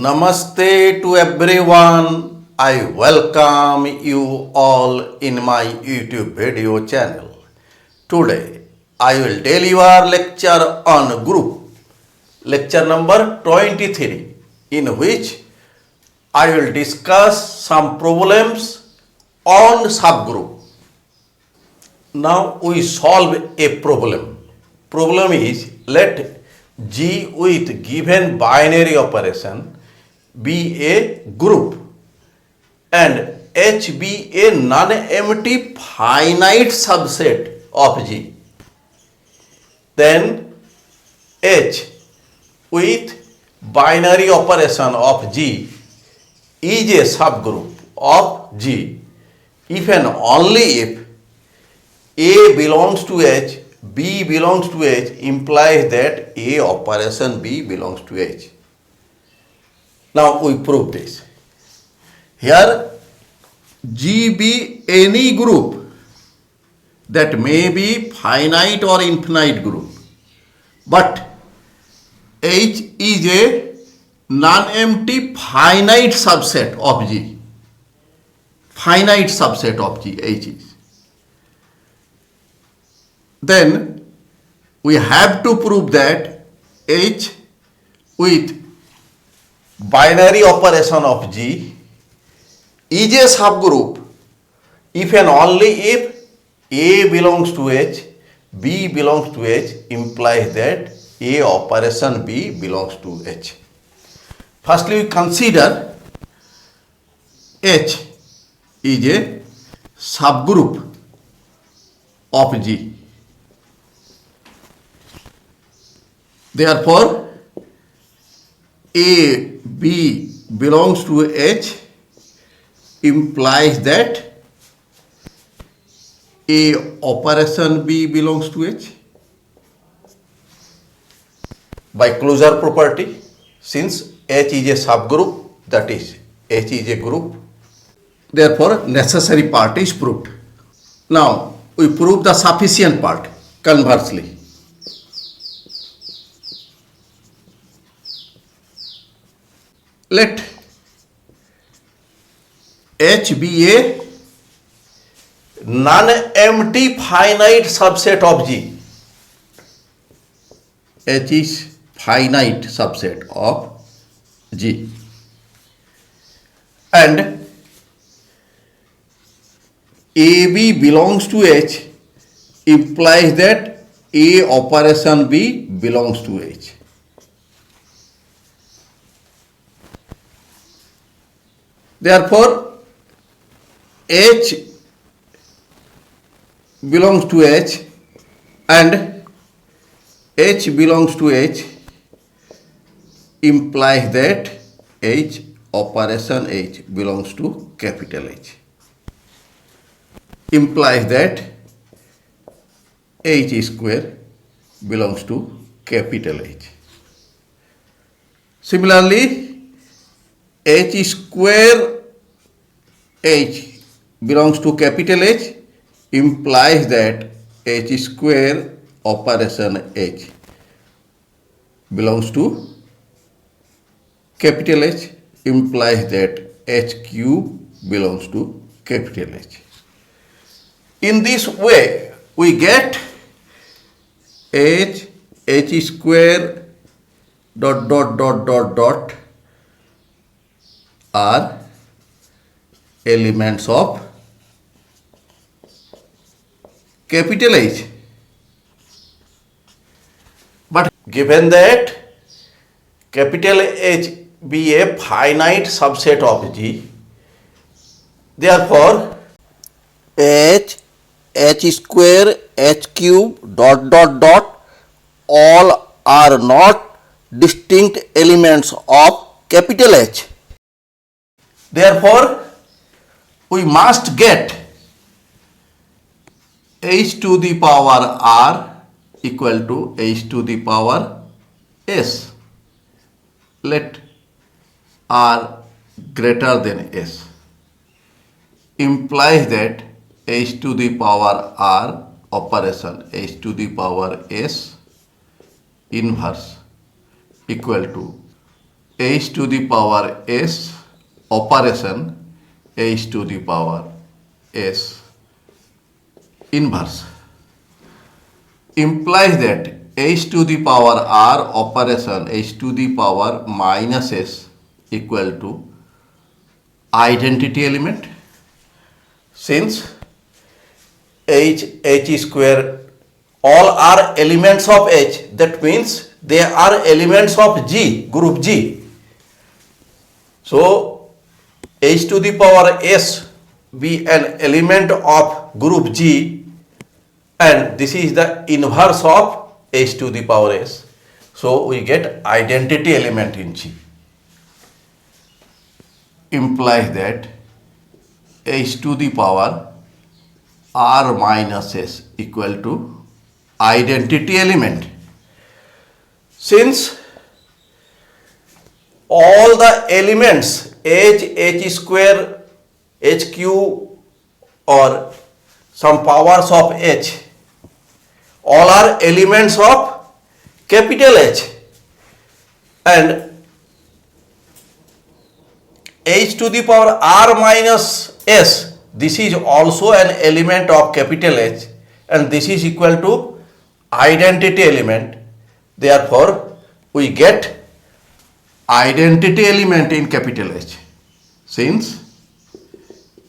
Namaste to everyone. I welcome you all in my YouTube video channel. Today I will deliver lecture on group, lecture number 23, in which I will discuss some problems on subgroup. Now we solve a problem. Problem is, let G with given binary operation be a group and H be a non-empty finite subset of G. Then H with binary operation of G is a subgroup of G if and only if A belongs to H, B belongs to H implies that A operation B belongs to H. Now we prove this. Here G be any group that may be finite or infinite group, but H is a non-empty finite subset of G. Finite subset of G, H is. Then we have to prove that H with binary operation of G is a subgroup if and only if A belongs to H, B belongs to H implies that A operation B belongs to H. Firstly, we consider H is a subgroup of G. Therefore, A, B belongs to H implies that A operation B belongs to H by closure property. Since H is a subgroup, that is H is a group, therefore necessary part is proved. Now we prove the sufficient part conversely. Let H be a non-empty finite subset of G. H is finite subset of G. And AB belongs to H implies that A operation B belongs to H. Therefore, H belongs to H and H belongs to H implies that H operation H belongs to capital H. Implies that H square belongs to capital H. Similarly, H square H belongs to capital H implies that H square operation H belongs to capital H implies that H cube belongs to capital H. In this way, we get H square dot are elements of capital H. But given that capital H be a finite subset of G, therefore H square, H cube dot all are not distinct elements of capital H. Therefore, we must get H to the power R equal to H to the power S. Let R greater than S implies that H to the power R operation H to the power S inverse equal to h to the power s operation h to the power s inverse implies that h to the power r operation h to the power minus s equal to identity element, since h square all are elements of h, that means they are elements of G, group G. So h to the power s be an element of group G, and this is the inverse of h to the power s. So we get identity element in G. Implies that h to the power r minus s equal to identity element, since all the elements h square, hq or some powers of h, all are elements of capital H, and h to the power r minus s, this is also an element of capital H, and this is equal to identity element. Therefore we get identity element in capital H, since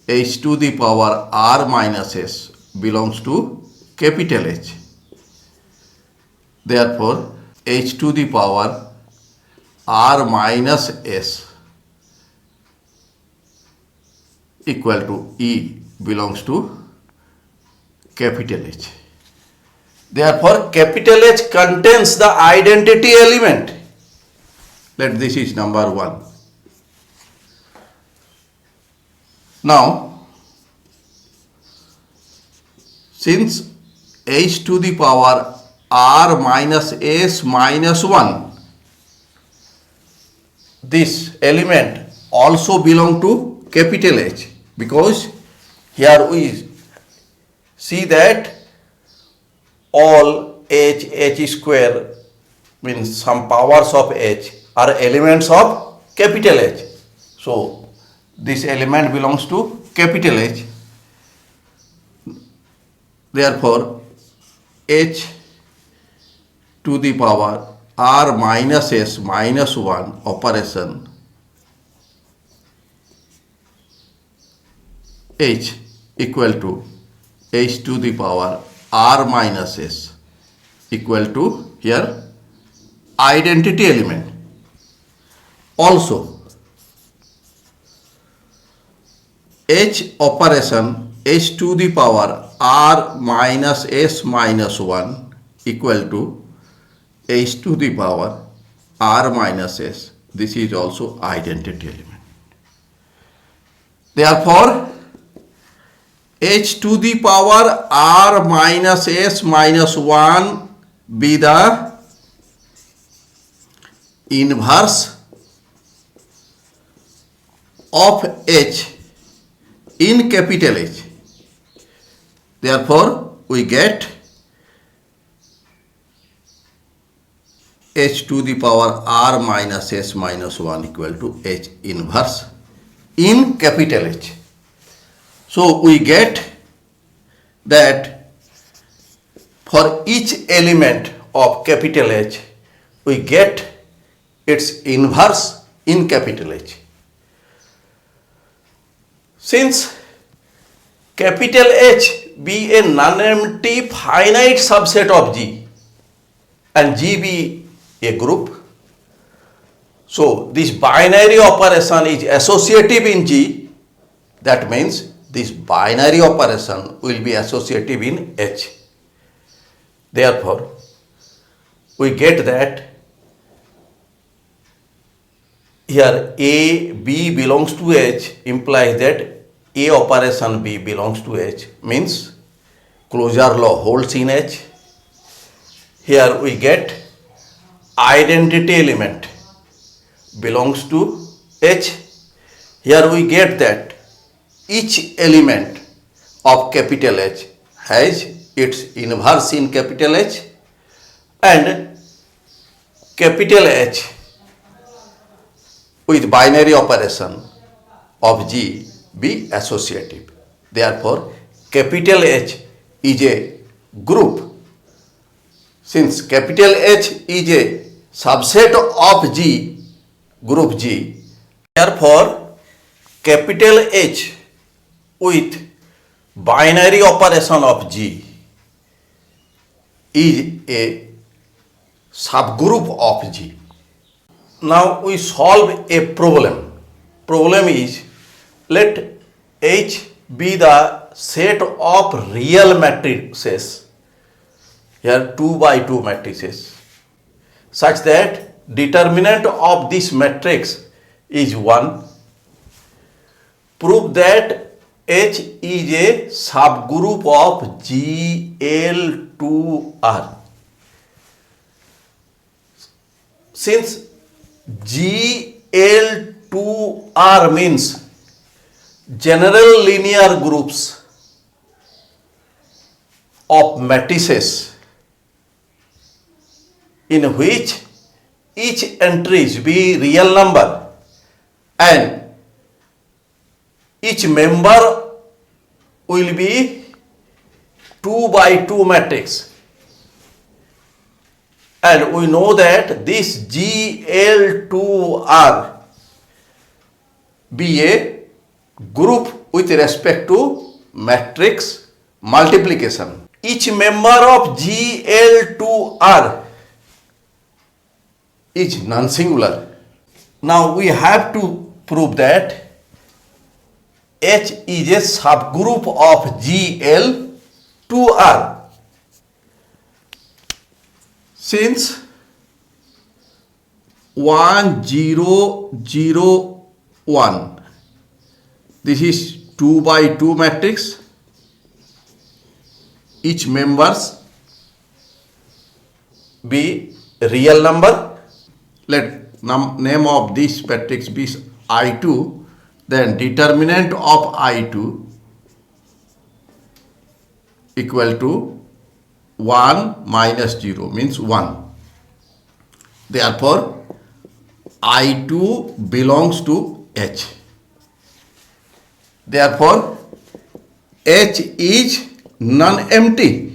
h to the power r minus s belongs to capital H. Therefore h to the power r minus s equal to E belongs to capital H. Therefore capital H contains the identity element. Let this is number 1. Now since h to the power r minus s minus 1, this element also belong to capital H, because here we see that all h square means some powers of h are elements of capital H. So this element belongs to capital H. Therefore h to the power r minus s minus 1 operation h equal to h to the power r minus s equal to here identity element. Also h operation h to the power r minus s minus 1 equal to h to the power r minus s. This is also identity element. Therefore h to the power r minus s minus 1 be the inverse of h in capital H. Therefore we get h to the power r minus s minus 1 equal to h inverse in capital H. So we get that for each element of capital H, we get its inverse in capital H. Since capital H be a non-empty finite subset of G and G be a group, so this binary operation is associative in G. That means this binary operation will be associative in H. Therefore we get that here A B belongs to H implies that A operation B belongs to H, means closure law holds in H. Here we get identity element belongs to H. Here we get that each element of capital H has its inverse in capital H, and capital H with binary operation of G be associative. Therefore, capital H is a group. Since capital H is a subset of G, group G, therefore capital H with binary operation of G is a subgroup of G. Now we solve a problem. Problem is, let H be the set of real matrices, here 2 by 2 matrices, such that determinant of this matrix is 1. Prove that H is a subgroup of GL2R. Since GL2R means general linear groups of matrices in which each entries be real number and each member will be 2 by 2 matrix, and we know that this GL2R be a group with respect to matrix multiplication. Each member of GL2R is non-singular. Now we have to prove that H is a subgroup of GL2R. Since 1 0 0 1, this is 2 by 2 matrix, each members be real number. Let name of this matrix be I2, then determinant of I2 equal to 1 minus 0 means 1. Therefore, I2 belongs to H. Therefore, H is non-empty.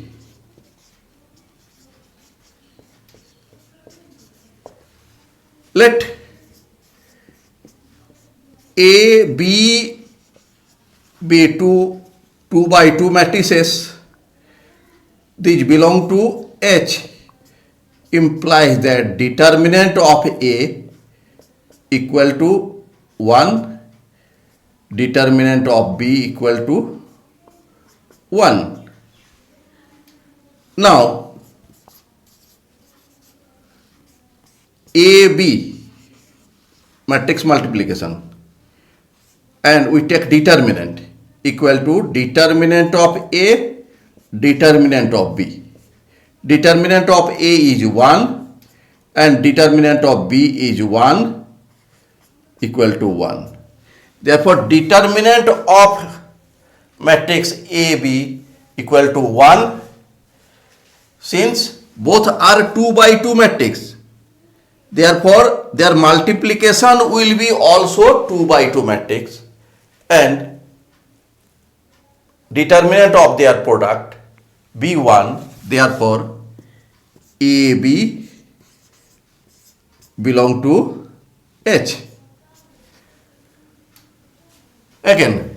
Let A, B be 2 by 2 matrices. These belong to H, implies that determinant of A equal to 1, determinant of B equal to 1. Now, AB matrix multiplication, and we take determinant equal to determinant of A, determinant of B. Determinant of A is 1 and determinant of B is 1 equal to 1. Therefore, determinant of matrix AB equal to 1. Since both are 2 by 2 matrix, therefore their multiplication will be also 2 by 2 matrix, and determinant of their product B1. Therefore, AB belong to H. Again,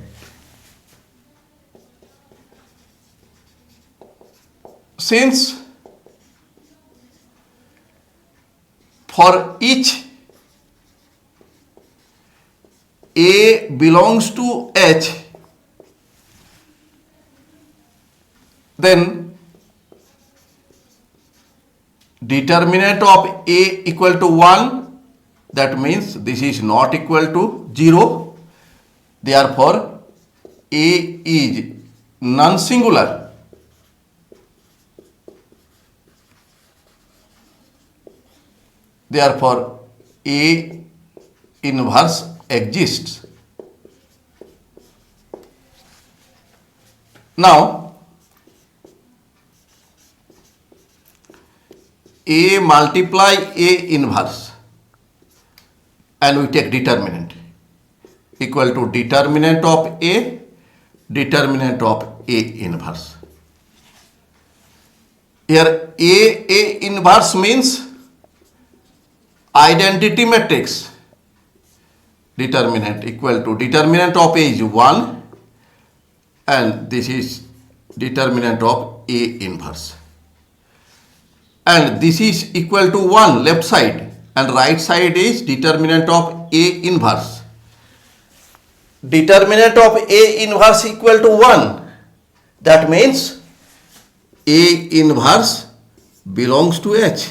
since for each A belongs to H, then determinant of A equal to 1, that means this is not equal to 0. Therefore, A is non-singular. Therefore, A inverse exists. Now, A multiply A inverse, and we take determinant equal to determinant of A, determinant of A inverse. Here A inverse means identity matrix. Determinant equal to determinant of A is 1 and this is determinant of A inverse. And this is equal to 1 left side and right side is determinant of A inverse. Determinant of A inverse equal to 1. That means A inverse belongs to H.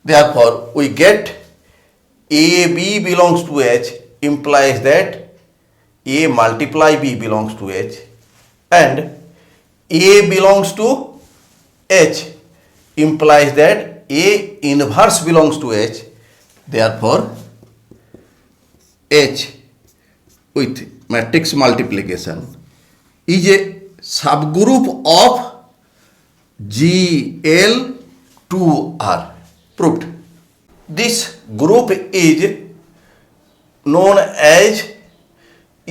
Therefore, we get AB belongs to H implies that A multiply B belongs to H and A belongs to H implies that A inverse belongs to H. Therefore, H with matrix multiplication is a subgroup of GL2R. Proved. This group is known as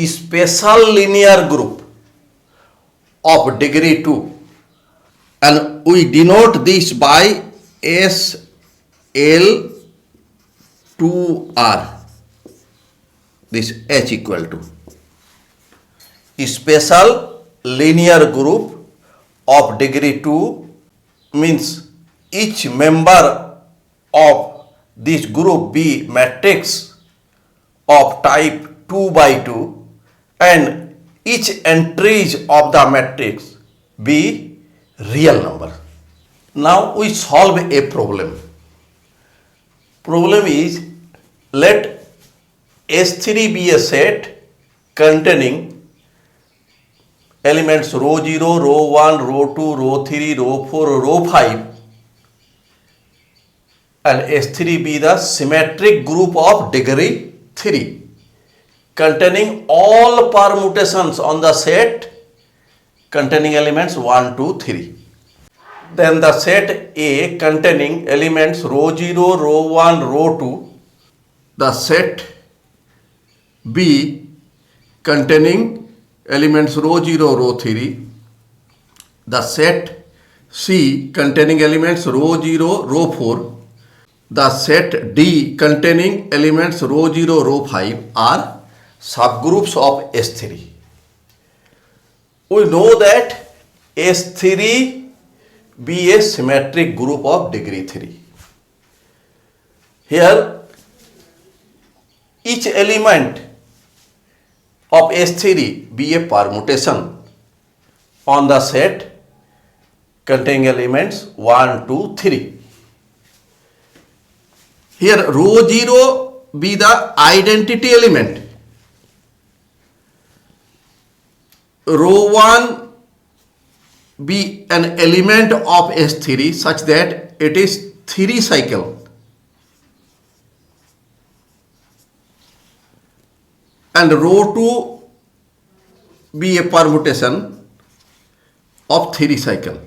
special linear group of degree 2 and we denote this by SL2R. This H equal to special linear group of degree 2 means each member of this group be matrix of type 2 by 2 and each entries of the matrix be real number. Now we solve a problem. Problem is let S3 be a set containing elements row 0, row 1, row 2, row 3, row 4, row 5 and S3 be the symmetric group of degree 3 containing all permutations on the set containing elements 1, 2, 3. Then the set A containing elements row 0, row 1, row 2. The set B containing elements row 0, row 3. The set C containing elements row 0, row 4. The set D containing elements row 0, row 5 are subgroups of S3. We know that S3 be a symmetric group of degree 3. Here each element of S3 be a permutation on the set containing elements 1, 2, 3. Here row 0 be the identity element. Row 1 be an element of S3 such that it is 3 cycle. And row 2 be a permutation of 3 cycle.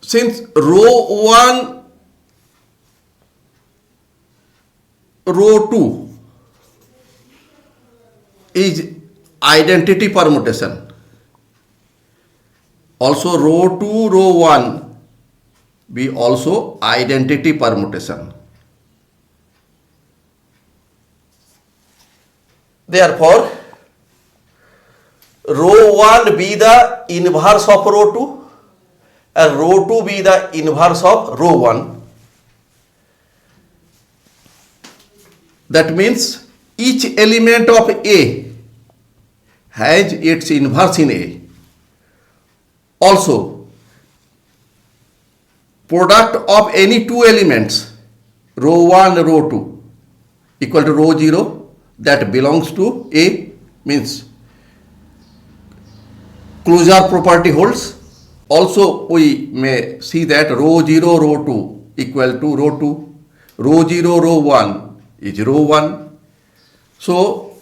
Since row 1, row 2 is identity permutation, also row 2, row 1 be also identity permutation. Therefore, row 1 be the inverse of row 2 and row 2 be the inverse of row 1. That means each element of A has its inverse in A. Also, product of any two elements row 1 row 2 equal to row 0 that belongs to A means closure property holds. Also we may see that row 0 row 2 equal to row 2, row 0 row 1 is row 1. So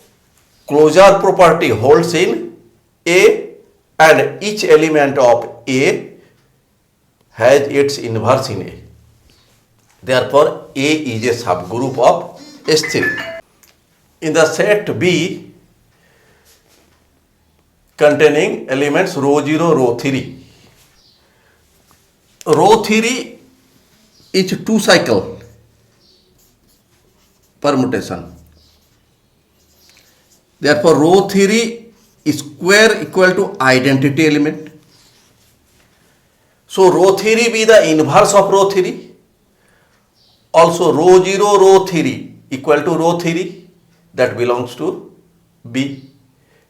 closure property holds in A and each element of A has its inverse in A. Therefore, A is a subgroup of S3. In the set B containing elements row 0, row 3. Row 3 is 2-cycle permutation. Therefore, row 3 is square equal to identity element. So, row 3 be the inverse of row 3. Also, row 0, row 3 equal to row 3, that belongs to B.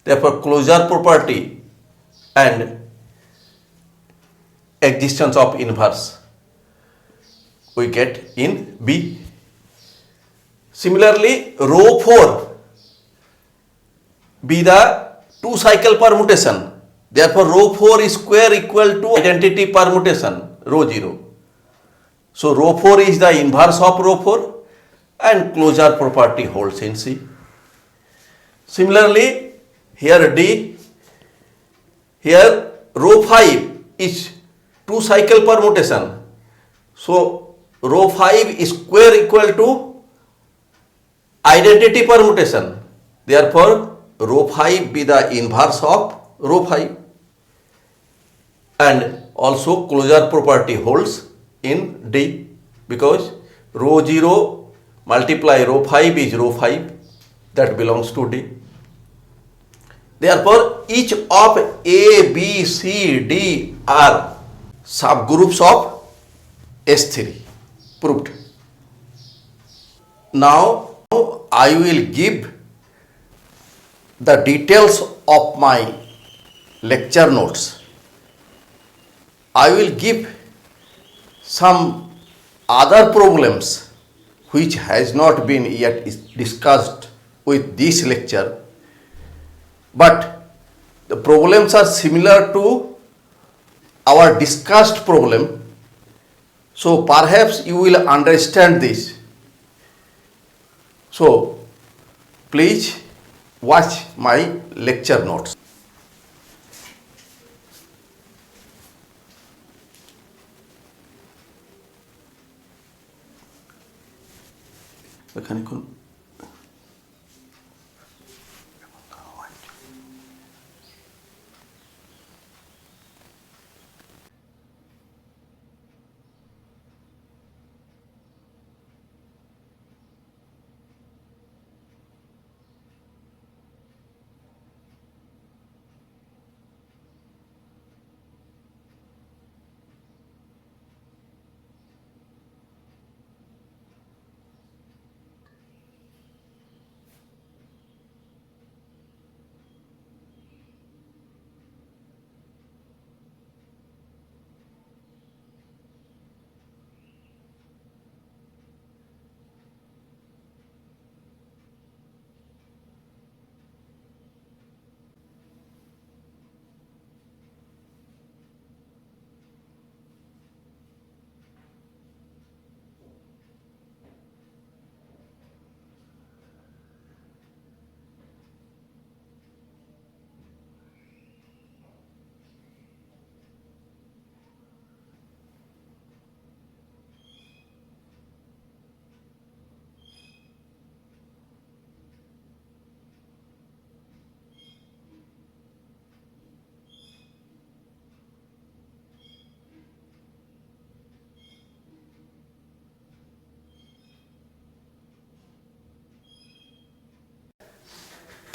Therefore, closure property and existence of inverse we get in B. Similarly, row 4 be the 2-cycle permutation. Therefore, row 4 is square equal to identity permutation, row 0. So, row 4 is the inverse of row 4 and closure property holds in C. Similarly, here D, here row 5 is 2-cycle permutation. So, row 5 is square equal to identity permutation. Therefore, row 5 be the inverse of row 5 and also closure property holds in D, because row 0 multiply row 5 is row 5, that belongs to D. Therefore, each of A, B, C, D are subgroups of S3. Proved. Now, I will give the details of my lecture notes. I will give some other problems which has not been yet discussed with this lecture, but the problems are similar to our discussed problem, so perhaps you will understand this. So please watch my lecture notes.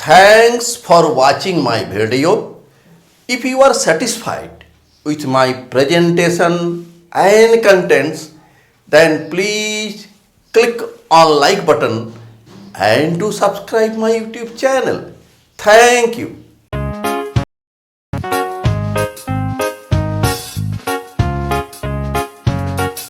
Thanks for watching my video. If you are satisfied with my presentation and contents, then please click on like button and to subscribe my YouTube channel. Thank you.